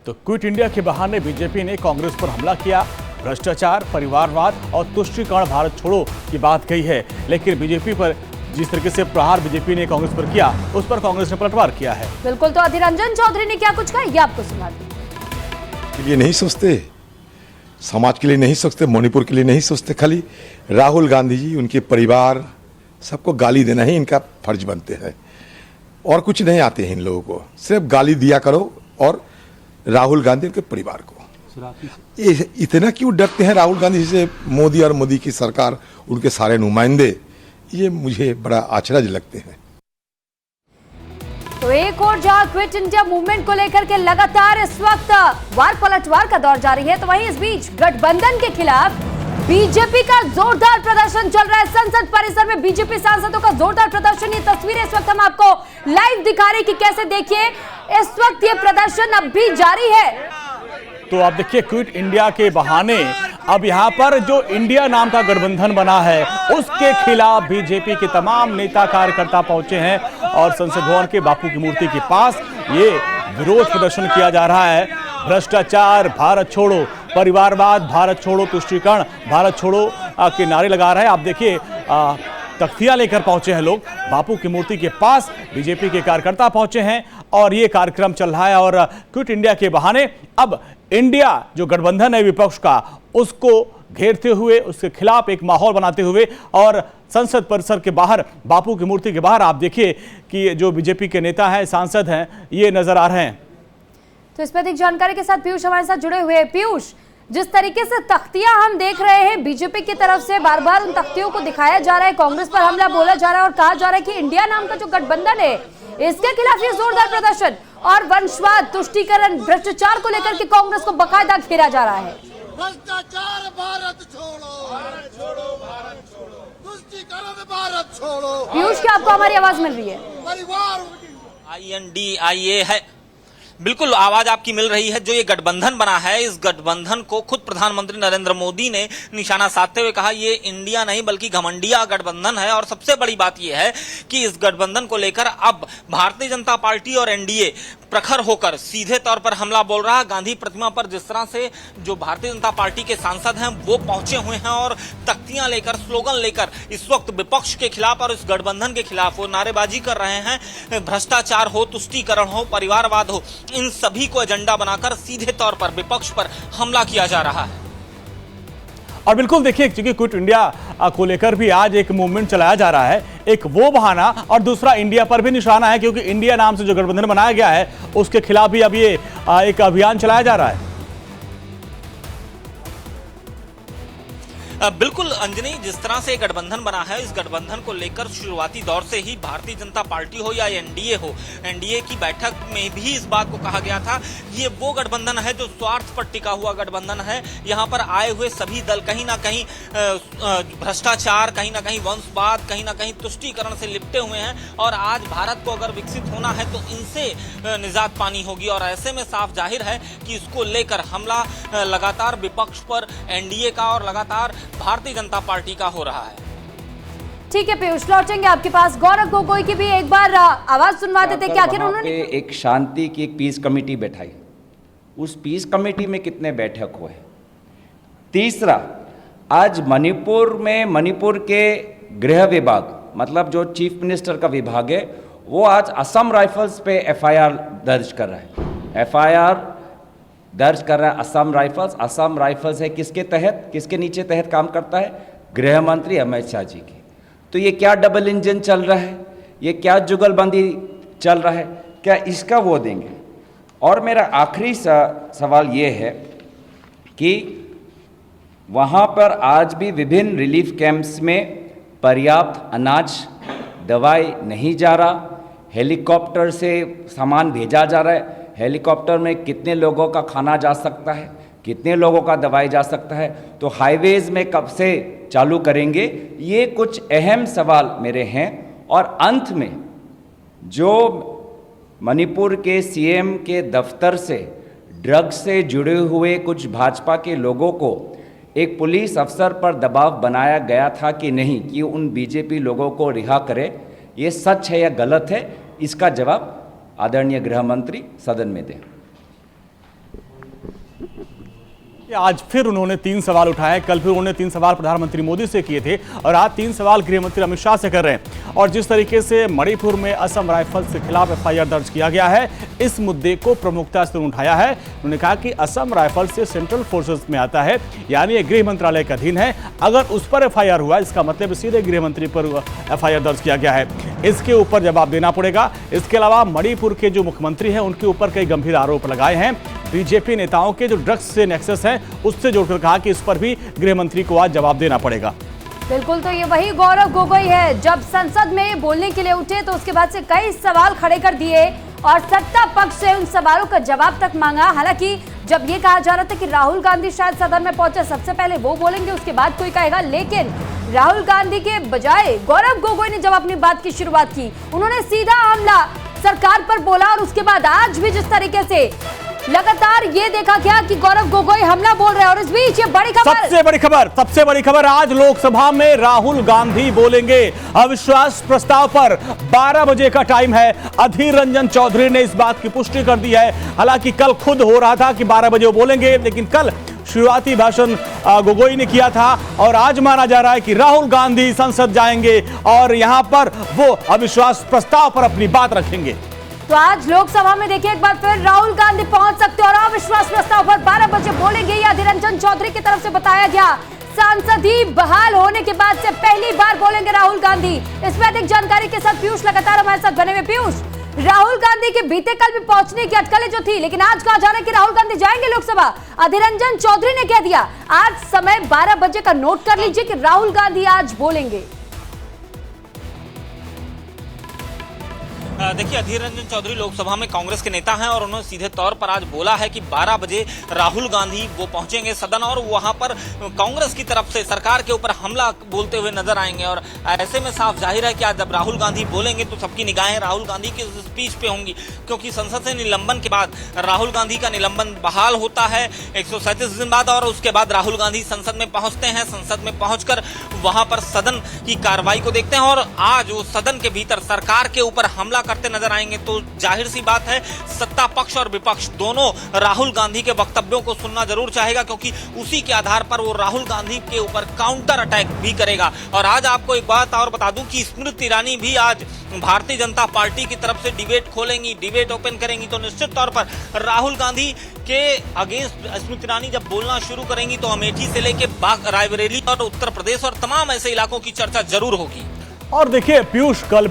तो quit India के बहाने बीजेपी ने कांग्रेस पर हमला किया। भ्रष्टाचार, परिवारवाद और तुष्टीकरण भारत छोड़ो की बात कही है, लेकिन बीजेपी पर जिस तरीके से प्रहार बीजेपी ने कांग्रेस पर किया, उस पर कांग्रेस ने पलटवार किया है। बिल्कुल, तो अधीर रंजन चौधरी ने क्या कुछ कहा, ये आपको सुना दें। ये नहीं सोचते, समाज के लिए नहीं सोचते, मणिपुर के लिए नहीं सोचते, खाली राहुल गांधी जी, उनके परिवार, सबको गाली देना ही इनका फर्ज बनते हैं और कुछ नहीं आते हैं इन लोगों को। सिर्फ गाली दिया करो और राहुल गांधी के परिवार को। इतना क्यों डरते हैं राहुल गांधी से, मोदी और मोदी की सरकार, उनके सारे नुमाइंदे? ये मुझे बड़ा आश्चर्य लगते हैं। तो एक और जहां क्विट इंडिया मूवमेंट को लेकर के लगातार इस वक्त वार पलटवार का दौर जारी है, तो वहीं इस बीच गठबंधन के खिलाफ बीजेपी का जोरदार प्रदर्शन चल रहा है। संसद परिसर में बीजेपी सांसदों का जोरदार प्रदर्शन, ये तस्वीरें इस वक्त हम आपको लाइव दिखा रहे हैं कि कैसे देखिए इस वक्त ये प्रदर्शन अब भी जारी है। तो आप देखिए, क्विट इंडिया के बहाने अब यहाँ पर जो इंडिया नाम का गठबंधन बना है, उसके खिलाफ बीजेपी के तमाम नेता कार्यकर्ता पहुंचे हैं और संसद भवन के बापू की मूर्ति के पास ये विरोध प्रदर्शन किया जा रहा है। भ्रष्टाचार भारत छोड़ो, परिवारवाद भारत छोड़ो, तुष्टीकरण भारत छोड़ो के नारे लगा रहे हैं। आप देखिए, तख्तियां लेकर पहुंचे हैं लोग बापू की मूर्ति के पास, बीजेपी के कार्यकर्ता पहुंचे हैं और ये कार्यक्रम चल रहा है। और क्विट इंडिया के बहाने अब इंडिया जो गठबंधन है विपक्ष का, उसको घेरते हुए, उसके खिलाफ एक माहौल बनाते हुए और संसद परिसर के बाहर, बापू की मूर्ति के बाहर आप देखिए कि जो बीजेपी के नेता हैं, सांसद हैं, ये नजर आ रहे हैं। तो इस पर अधिक जानकारी के साथ पीयूष हमारे साथ जुड़े हुए हैं। पीयूष, जिस तरीके से तख्तियां हम देख रहे हैं बीजेपी की तरफ से, बार बार उन तख्तियों को दिखाया जा रहा है, कांग्रेस पर हमला बोला जा रहा है और कहा जा रहा है कि इंडिया नाम का जो गठबंधन है, इसके खिलाफ ये जोरदार प्रदर्शन और वंशवाद, तुष्टीकरण, भ्रष्टाचार को लेकर के कांग्रेस को बकायदा घेरा जा रहा है। भ्रष्टाचार भारत छोड़ो, भारत छोड़ो, भारत छोड़ो, तुष्टीकरण भारत छोड़ो। पीयूष, क्या आपको हमारी आवाज मिल रही है? परिवार INDIA है, बिल्कुल आवाज आपकी मिल रही है। जो ये गठबंधन बना है, इस गठबंधन को खुद प्रधानमंत्री नरेंद्र मोदी ने निशाना साधते हुए कहा ये इंडिया नहीं बल्कि घमंडिया गठबंधन है। और सबसे बड़ी बात यह है कि इस गठबंधन को लेकर अब भारतीय जनता पार्टी और एनडीए प्रखर होकर सीधे तौर पर हमला बोल रहा है। गांधी प्रतिमा पर जिस तरह से जो भारतीय जनता पार्टी के सांसद हैं वो पहुंचे हुए हैं और तख्तियां लेकर, स्लोगन लेकर इस वक्त विपक्ष के खिलाफ और इस गठबंधन के खिलाफ वो नारेबाजी कर रहे हैं। भ्रष्टाचार हो, तुष्टीकरण हो, परिवारवाद हो, इन सभी को एजेंडा बनाकर सीधे तौर पर विपक्ष पर हमला किया जा रहा है। और बिल्कुल देखिए, क्योंकि क्विट इंडिया को लेकर भी आज एक मूवमेंट चलाया जा रहा है, एक वो बहाना और दूसरा इंडिया पर भी निशाना है, क्योंकि इंडिया नाम से जो गठबंधन बनाया गया है उसके खिलाफ भी अब ये एक अभियान चलाया जा रहा है। बिल्कुल अंजनी, जिस तरह से गठबंधन बना है, इस गठबंधन को लेकर शुरुआती दौर से ही भारतीय जनता पार्टी हो या एनडीए हो, एनडीए की बैठक में भी इस बात को कहा गया था ये वो गठबंधन है जो स्वार्थ पर टिका हुआ गठबंधन है। यहाँ पर आए हुए सभी दल कहीं ना कहीं भ्रष्टाचार, कहीं ना कहीं वंशवाद, कहीं ना कहीं तुष्टीकरण से लिपटे हुए हैं और आज भारत को अगर विकसित होना है तो इनसे निजात पानी होगी। और ऐसे में साफ जाहिर है कि इसको लेकर हमला लगातार विपक्ष पर एनडीए का और लगातार भारतीय जनता पार्टी का हो रहा है। ठीक है पीयूष, लौटेंगे आपके पास। गौरव गोगोई की भी एक बार आवाज सुनवा देते कि आखिर उन्होंने एक शांति की एक पीस कमेटी बैठाई, उस पीस कमेटी में कितने बैठक हुए। तीसरा, आज मणिपुर में मणिपुर के गृह विभाग, मतलब जो चीफ मिनिस्टर का विभाग है, वो आज असम राइफल्स पे FIR दर्ज कर रहा है। FIR दर्ज कर रहा है असम राइफल्स। असम राइफल्स है किसके तहत, किसके नीचे तहत काम करता है? गृह मंत्री अमित शाह जी की। तो ये क्या डबल इंजन चल रहा है, ये क्या जुगलबंदी चल रहा है, क्या इसका वो देंगे? और मेरा आखिरी सवाल ये है कि वहाँ पर आज भी विभिन्न रिलीफ कैंप्स में पर्याप्त अनाज, दवाई नहीं जा रहा, हेलीकॉप्टर से सामान भेजा जा रहा है। हेलीकॉप्टर में कितने लोगों का खाना जा सकता है, कितने लोगों का दवाई जा सकता है? तो हाईवेज में कब से चालू करेंगे? ये कुछ अहम सवाल मेरे हैं। और अंत में जो मणिपुर के CM के दफ्तर से ड्रग्स से जुड़े हुए कुछ भाजपा के लोगों को एक पुलिस अफसर पर दबाव बनाया गया था कि नहीं, कि उन बीजेपी लोगों को रिहा करे, ये सच है या गलत है? इसका जवाब आदरणीय गृह मंत्री सदन में दें। आज फिर उन्होंने 3 सवाल उठाए। कल फिर उन्होंने 3 सवाल प्रधानमंत्री मोदी से किए थे और आज 3 सवाल गृह मंत्री अमित शाह से कर रहे हैं। और जिस तरीके से मणिपुर में असम राइफल्स के खिलाफ एफआईआर दर्ज किया गया है, इस मुद्दे को प्रमुखता से उठाया है। उन्होंने कहा कि असम राइफल्स से सेंट्रल फोर्सेस में आता है, यानी ये गृह मंत्रालय के अधीन है। अगर उस पर एफआईआर हुआ, इसका मतलब सीधे गृह मंत्री पर एफआईआर दर्ज किया गया है। इसके ऊपर जवाब देना पड़ेगा। इसके अलावा मणिपुर के जो मुख्यमंत्री हैं, उनके ऊपर कई गंभीर आरोप लगाए हैं। बीजेपी नेताओं के जो ड्रग्स से नेक्सस है, उससे जोड़कर कहा कि इस पर भी गृह मंत्री को आज जवाब देना पड़ेगा। बिल्कुल, तो ये वही गौरव गोगोई है। जब संसद में बोलने के लिए उठे तो उसके बाद से कई सवाल खड़े कर दिए और सत्ता पक्ष से उन सवालों का जवाब तक मांगा। हालांकि जब ये कहा जा रहा था कि राहुल गांधी शायद सदन में पहुंचे, सबसे पहले वो बोलेंगे, उसके बाद कोई कहेगा, लेकिन राहुल गांधी के बजाय गौरव गोगोई ने जब अपनी बात की शुरुआत की, उन्होंने सीधा हमला सरकार पर बोला। और उसके बाद आज भी जिस तरीके से लगातार ये देखा गया कि गौरव गोगोई हमला बोल रहे हैं। और इस बीच ये बड़ी खबर, सबसे बड़ी खबर आज लोकसभा में राहुल गांधी बोलेंगे अविश्वास प्रस्ताव पर। 12 बजे का टाइम है। अधीर रंजन चौधरी ने इस बात की पुष्टि कर दी है। हालांकि कल खुद हो रहा था कि 12 बजे वो बोलेंगे, लेकिन कल शुरुआती भाषण गोगोई ने किया था और आज माना जा रहा है कि राहुल गांधी संसद जाएंगे और यहां पर वो अविश्वास प्रस्ताव पर अपनी बात रखेंगे। तो आज लोकसभा में देखिए एक बार फिर राहुल गांधी पहुंच सकते और अविश्वास प्रस्ताव पर 12 बजे बोलेंगे। ये अधीर रंजन चौधरी की तरफ से बताया गया। सांसदी बहाल होने के बाद से पहली बार बोलेंगे राहुल गांधी। इसमें अधिक जानकारी के साथ पीयूष लगातार हमारे साथ बने हुए। पीयूष, राहुल गांधी के बीते कल भी पहुंचने की अटकलें जो थी, लेकिन आज कहा जा रहा है कि राहुल गांधी जाएंगे लोकसभा। अधीर रंजन चौधरी ने कह दिया आज समय 12 बजे का नोट कर लीजिए कि राहुल गांधी आज बोलेंगे। देखिए, अधीर रंजन चौधरी लोकसभा में कांग्रेस के नेता हैं और उन्होंने सीधे तौर पर आज बोला है कि 12 बजे राहुल गांधी वो पहुंचेंगे सदन और वहां पर कांग्रेस की तरफ से सरकार के ऊपर हमला बोलते हुए नजर आएंगे। और ऐसे में साफ जाहिर है कि आज जब राहुल गांधी बोलेंगे तो सबकी निगाहें राहुल गांधी की स्पीच पे होंगी, क्योंकि संसद से निलंबन के बाद राहुल गांधी का निलंबन बहाल होता है 137 दिन बाद और उसके बाद राहुल गांधी संसद में पहुंचते हैं। संसद में पहुंचकर वहां पर सदन की कार्रवाई को देखते हैं और आज वो सदन के भीतर सरकार के ऊपर हमला करते नजर आएंगे। तो जाहिर सी बात है, सत्ता पक्ष और विपक्ष दोनों राहुल गांधी के वक्तव्यों को सुनना जरूर चाहेगा, क्योंकि उसी के आधार पर वो राहुल गांधी के ऊपर काउंटर अटैक भी करेगा। और आज आपको एक बात और बता दूं कि स्मृति ईरानी भी आज भारतीय जनता पार्टी की तरफ से डिबेट खोलेंगी, डिबेट ओपन करेंगी। तो निश्चित तौर पर राहुल गांधी के अगेंस्ट स्मृति ईरानी जब बोलना शुरू करेंगी तो अमेठी से लेकर रायबरेली और उत्तर प्रदेश और तमाम ऐसे इलाकों की चर्चा जरूर होगी। और देखिए पीयूष, कल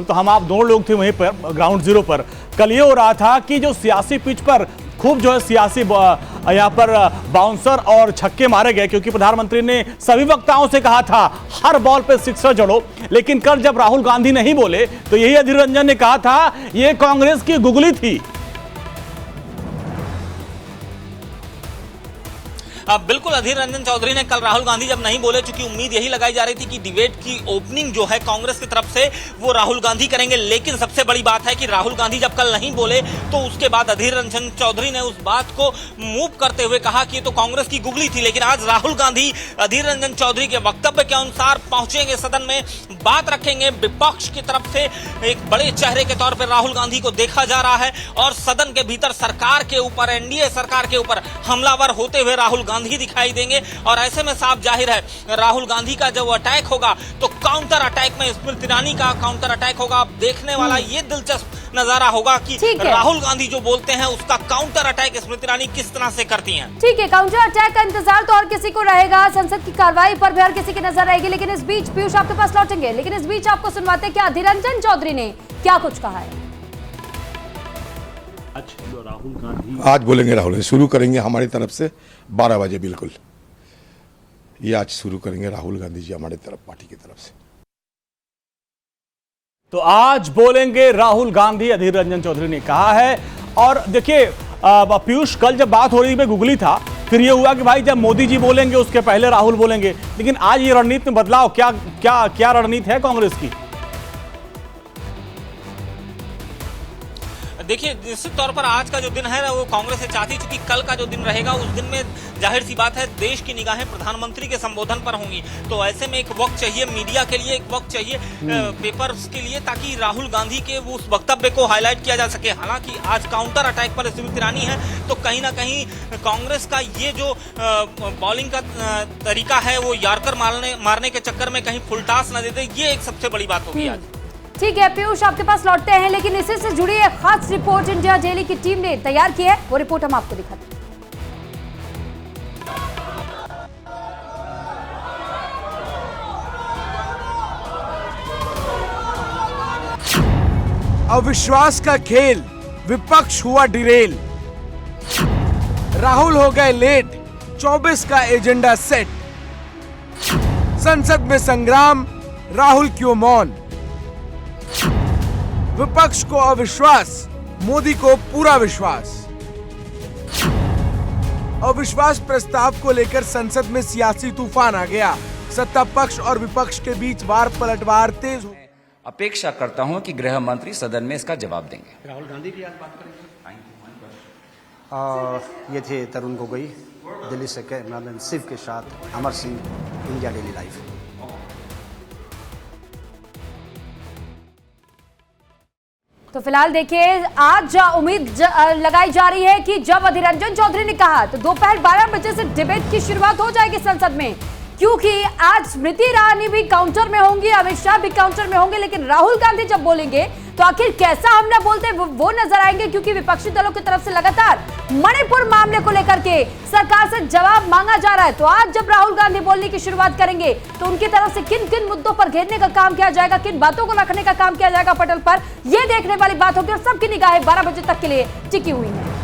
तो हम आप दोनों लोग थे वहीं पर ग्राउंड जीरो पर। कल ये हो रहा था कि जो सियासी पिच पर खूब जो है सियासी यहाँ पर बाउंसर और छक्के मारे गए, क्योंकि प्रधानमंत्री ने सभी वक्ताओं से कहा था हर बॉल पे सिक्सर जड़ो। लेकिन कल जब राहुल गांधी नहीं बोले तो यही अधीर रंजन ने कहा था ये कांग्रेस की गुगली थी। बिल्कुल, अधीर रंजन चौधरी ने कल राहुल गांधी जब नहीं बोले, चूंकि उम्मीद यही लगाई जा रही थी कि डिबेट की ओपनिंग जो है कांग्रेस की तरफ से वो राहुल गांधी करेंगे। लेकिन सबसे बड़ी बात है कि राहुल गांधी जब कल नहीं बोले तो उसके बाद अधीर रंजन चौधरी ने उस बात को मूव करते हुए कहा कि ये तो कांग्रेस की गुगली थी। लेकिन आज राहुल गांधी अधीर रंजन चौधरी के वक्तव्य के अनुसार पहुंचेंगे सदन में, बात रखेंगे। विपक्ष की तरफ से एक बड़े चेहरे के तौर पर राहुल गांधी को देखा जा रहा है और सदन के भीतर सरकार के ऊपर, एनडीए सरकार के ऊपर हमलावर होते हुए राहुल गांधी दिखाई देंगे। और ऐसे में साफ जाहिर है राहुल गांधी का जब अटैक होगा तो काउंटर अटैक में स्मृति ईरानी का काउंटर अटैक होगा। देखने वाला ये दिलचस्प नजारा होगा कि राहुल गांधी जो बोलते हैं उसका काउंटर अटैक स्मृति ईरानी किस तरह से करती हैं। ठीक है, काउंटर अटैक का इंतजार तो और किसी को रहेगा, संसद की कार्रवाई पर भी हर किसी की नजर रहेगी। लेकिन इस बीच पीयूष आपके पास लौटेंगे, लेकिन इस बीच आपको सुनवाते हैं कि अधीर रंजन चौधरी ने क्या कुछ कहा है। आज बोलेंगे राहुल, शुरू करेंगे हमारी तरफ से 12 बजे। बिल्कुल, ये आज शुरू करेंगे राहुल गांधी जी हमारे तरफ, पार्टी की तरफ से। तो आज बोलेंगे राहुल गांधी, अधीर रंजन चौधरी ने कहा है। और देखिए पीयूष, कल जब बात हो रही थी गुगली था, फिर ये हुआ कि भाई जब मोदी जी बोलेंगे उसके पहले राहुल बोलेंगे। लेकिन आज ये रणनीति में बदलाव, क्या क्या क्या रणनीति है कांग्रेस की? देखिए, निश्चित तौर पर आज का जो दिन है वो कांग्रेस चाहती, चूंकि कल का जो दिन रहेगा उस दिन में जाहिर सी बात है देश की निगाहें प्रधानमंत्री के संबोधन पर होंगी। तो ऐसे में एक वक्त चाहिए मीडिया के लिए, एक वक्त चाहिए पेपर्स के लिए, ताकि राहुल गांधी के वो उस वक्तव्य को हाईलाइट किया जा सके। हालांकि आज काउंटर अटैक पर स्मृति ईरानी है, तो कहीं ना कहीं कांग्रेस का ये जो बॉलिंग का तरीका है वो यार्कर मारने के चक्कर में कहीं फुलटास न दे दे, ये एक सबसे बड़ी बात होगी आज। ठीक है पीयूष, आपके पास लौटते हैं, लेकिन इसी से जुड़ी एक खास रिपोर्ट इंडिया डेली की टीम ने तैयार की है, वो रिपोर्ट हम आपको दिखाते हैं। अविश्वास का खेल, विपक्ष हुआ डिरेल, राहुल हो गए लेट, 24 का एजेंडा सेट, संसद में संग्राम, राहुल क्यों मौन, विपक्ष को अविश्वास, मोदी को पूरा विश्वास। अविश्वास प्रस्ताव को लेकर संसद में सियासी तूफान आ गया। सत्ता पक्ष और विपक्ष के बीच वार पलटवार तेज हो। अपेक्षा करता हूं कि गृह मंत्री सदन में इसका जवाब देंगे। राहुल गांधी की आज बात करेंगे। ये थे तरुण गोगोई दिल्ली से कैमरामैन शिव के साथ Amar Singh, India daily live. तो फिलहाल देखिए, आज उम्मीद लगाई जा रही है कि जब अधीर रंजन चौधरी ने कहा तो दोपहर 12 बजे से डिबेट की शुरुआत हो जाएगी संसद में, क्योंकि आज स्मृति ईरानी भी काउंटर में होंगी, अमित शाह भी काउंटर में होंगे, लेकिन राहुल गांधी जब बोलेंगे तो आखिर कैसा हमला बोलते हैं वो नजर आएंगे, क्योंकि विपक्षी दलों की तरफ से लगातार मणिपुर मामले को लेकर के सरकार से जवाब मांगा जा रहा है। तो आज जब राहुल गांधी बोलने की शुरुआत करेंगे तो उनकी तरफ से किन किन मुद्दों पर घेरने का काम किया जाएगा, किन बातों को रखने का काम किया जाएगा पटल पर, यह देखने वाली बात होगी और सबकी निगाहें 12 बजे तक के लिए टिकी हुई है।